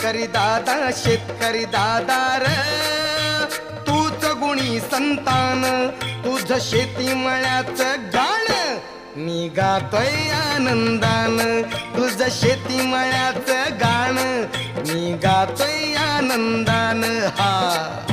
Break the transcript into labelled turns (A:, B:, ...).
A: शेतकरी दादा र तूच गुणी संतान, तुझ शेती मळ्याचं गाण मी गातोय आनंदान, तुझ शेती मळ्याचं गाण मी गातोय आनंदान. हा